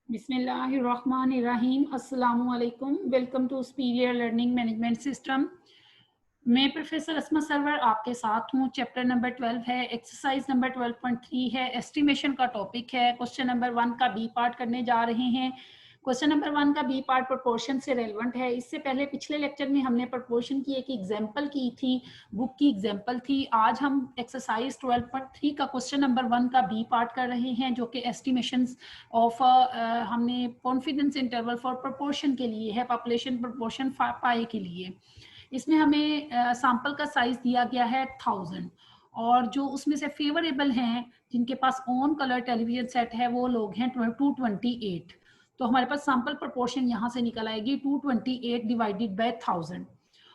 बिस्मिल्लाहिर्रहमानिर्रहीम। अस्सलामुअलैकुम। Welcome to superior learning management system. मैं प्रोफेसर अस्मा सरवर आपके साथ हूँ। चैप्टर नंबर 12 है, एक्सरसाइज नंबर 12.3 है, एस्टिमेशन का टॉपिक है। क्वेश्चन नंबर 1 का बी पार्ट करने जा रहे हैं। क्वेश्चन नंबर 1 का बी पार्ट प्रोपोर्शन से रेलेवेंट है। इससे पहले पिछले लेक्चर में हमने प्रोपोर्शन की एक एग्जांपल की थी, बुक की एग्जांपल थी। आज हम एक्सरसाइज 12.3 का क्वेश्चन नंबर 1 का बी पार्ट कर रहे हैं, जो कि एस्टिमेशंस ऑफ हमने कॉन्फिडेंस इंटरवल फॉर प्रोपोर्शन के लिए है, पॉपुलेशन प्रोपोर्शन पाई के लिए। इसमें हमें सैंपल का साइज दिया गया है 1000, और जो उसमें से फेवरेबल हैं, जिनके pass on colour television set है, वो लोग हैं 228। तो हमारे पास सैंपल प्रोपोर्शन यहाँ से निकल आएगी 228 डिवाइडेड बाय 1000।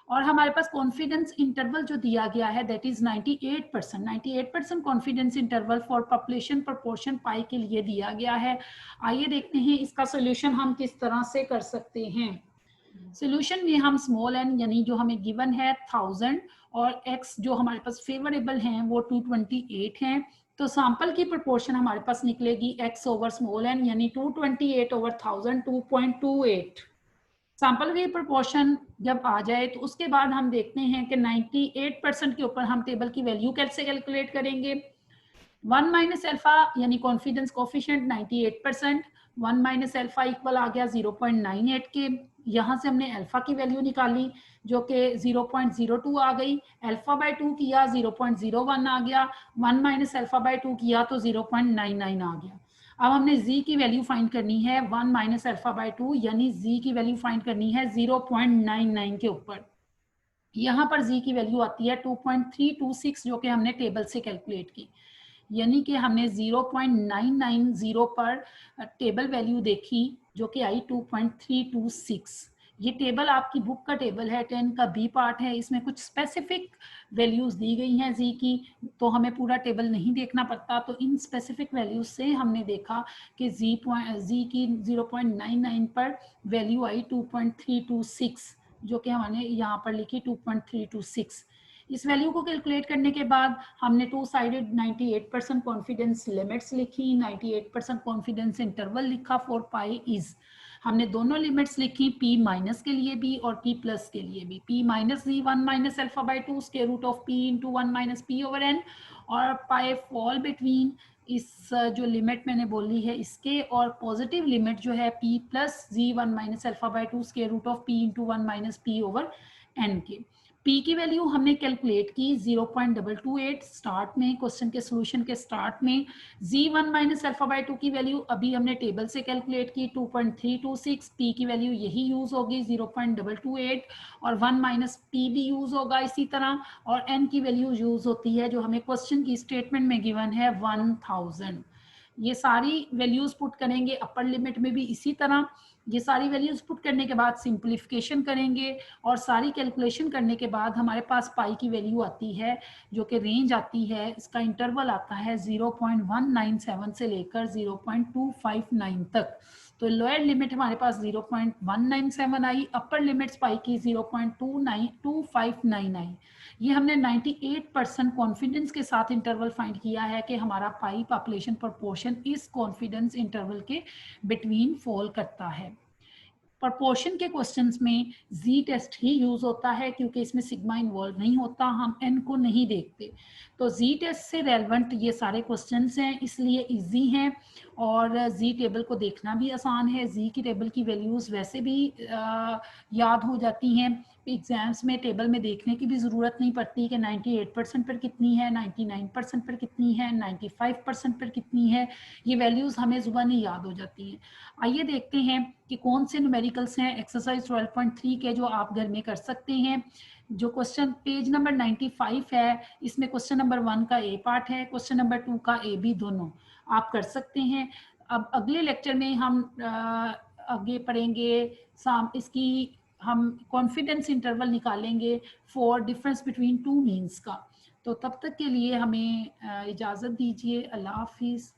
और हमारे पास कॉन्फिडेंस इंटरवल जो दिया गया है that is 98%। 98% confidence interval for population proportion pi के लिए दिया गया है। आइए देखते हैं इसका सोल्यूशन हम किस तरह से कर सकते हैं। सोल्यूशन में हम स्मॉल एन यानी जो हमें गिवन है 1000 और एक्स जो हमारे पास फेवरेबल हैं वो 228 हैं। तो सैंपल की प्रोपोर्शन हमारे पास निकलेगी x ओवर स्मॉल एन यानी 228 ओवर 1000 2.28। सैंपल की प्रोपोर्शन जब आ जाए तो उसके बाद हम देखते हैं कि 98% के ऊपर हम टेबल की वैल्यू कैसे कैलकुलेट करेंगे। 1 माइनस एल्फा यानी confidence coefficient 98%, 1 minus alpha equal आ गया 0.98 के। यहाँ से हमने अल्फा की वैल्यू निकाली जो कि 0.02 आ गई। अल्फा बाय 2 किया 0.01 आ गया। 1 माइनस अल्फा बाय 2 किया तो 0.99 आ गया। अब हमने z की वैल्यू फाइंड करनी है 1 माइनस अल्फा बाय 2 यानी z की वैल्यू फाइंड करनी है 0.99 के ऊपर। यहाँ पर z की वैल्यू आती है 2.326 जो कि हमने टेबल से कैलकुलेट की, यानी कि हमने 0.990 पर टेबल वैल्यू देखी जो कि आई 2.326। ये टेबल आपकी बुक का टेबल है, 10 का बी पार्ट है। इसमें कुछ स्पेसिफिक वैल्यूज दी गई हैं जी की, तो हमें पूरा टेबल नहीं देखना पड़ता। तो इन स्पेसिफिक वैल्यूज से हमने देखा कि जी की 0.99 पर वैल्यू आई 2.326 जो कि हमने यहाँ पर लिखी 2.326। इस वैल्यू को कैलकुलेट करने के बाद हमने टू साइडेड 98% कॉन्फिडेंस लिमिट्स लिखी, 98% कॉन्फिडेंस इंटरवल लिखा फॉर पाई इज। हमने दोनों लिमिट्स लिखी पी माइनस के लिए भी और पी प्लस के लिए भी। P minus G 1 minus alpha by 2 square root of P into 1 minus P over N, और पाई फॉल बिटवीन इस जो लिमिट मैंने बोली है इसके और पॉजिटिव लिमिट जो है P plus G 1 minus alpha by 2 square root of P into 1 minus P over N के। पी की वैल्यू हमने कैलकुलेट की 0.228 स्टार्ट में, क्वेश्चन के सोल्यूशन के स्टार्ट में। z1 माइनस अल्फा बाय 2 की वैल्यू अभी हमने टेबल से कैलकुलेट की 2.326। पी की वैल्यू यही यूज होगी 0.228 और 1 माइनस पी भी यूज होगा इसी तरह, और एन की वैल्यू यूज होती है जो हमें क्वेश्चन की स्टेटमेंट में गिवन है 1000। ये सारी वैल्यूज पुट करेंगे अपर लिमिट में भी इसी तरह। ये सारी वैल्यूज पुट करने के बाद सिंप्लीफिकेशन करेंगे और सारी कैलकुलेशन करने के बाद हमारे पास पाई की वैल्यू आती है जो कि रेंज आती है, इसका इंटरवल आता है 0.197 से लेकर 0.259 तक। तो लोअर लिमिट हमारे पास 0.197 आई, अपर लिमिट्स पाई की 0.259 आई। ये हमने 98% कॉन्फिडेंस के साथ इंटरवल फाइंड किया है कि हमारा पाई पॉपुलेशन प्रोपोर्शन इस कॉन्फिडेंस इंटरवल के बिटवीन फॉल करता है। प्रोपोर्शन के क्वेश्चंस में जी टेस्ट ही यूज होता है क्योंकि इसमें सिग्मा इन्वॉल्व नहीं होता, हम एन को नहीं देखते। तो जी टेस्ट से रेलेवेंट ये सारे क्वेश्चंस हैं, इसलिए इजी हैं और जी टेबल को देखना भी आसान है। जी की टेबल की वैल्यूज वैसे भी याद हो जाती हैं। एग्जाम्स में टेबल में देखने की भी ज़रूरत नहीं पड़ती कि 98% पर कितनी है, 99% पर कितनी है, 95% पर कितनी है। ये वैल्यूज़ हमें ज़ुबानी याद हो जाती हैं। आइए देखते हैं कि कौन से न्यूमेरिकल्स हैं एक्सरसाइज 12.3 के जो आप घर में कर सकते हैं। जो क्वेश्चन पेज नंबर 95 है, इसमें क्वेश्चन नंबर 1 का ए पार्ट है, क्वेश्चन नंबर 2 का ए बी दोनों आप कर सकते हैं। अब अगले लेक्चर में हम आगे पढ़ेंगे इसकी हम कॉन्फिडेंस इंटरवल निकालेंगे for difference between two means का। तो तब तक के लिए हमें इजाज़त दीजिए। अल्लाह हाफिज़।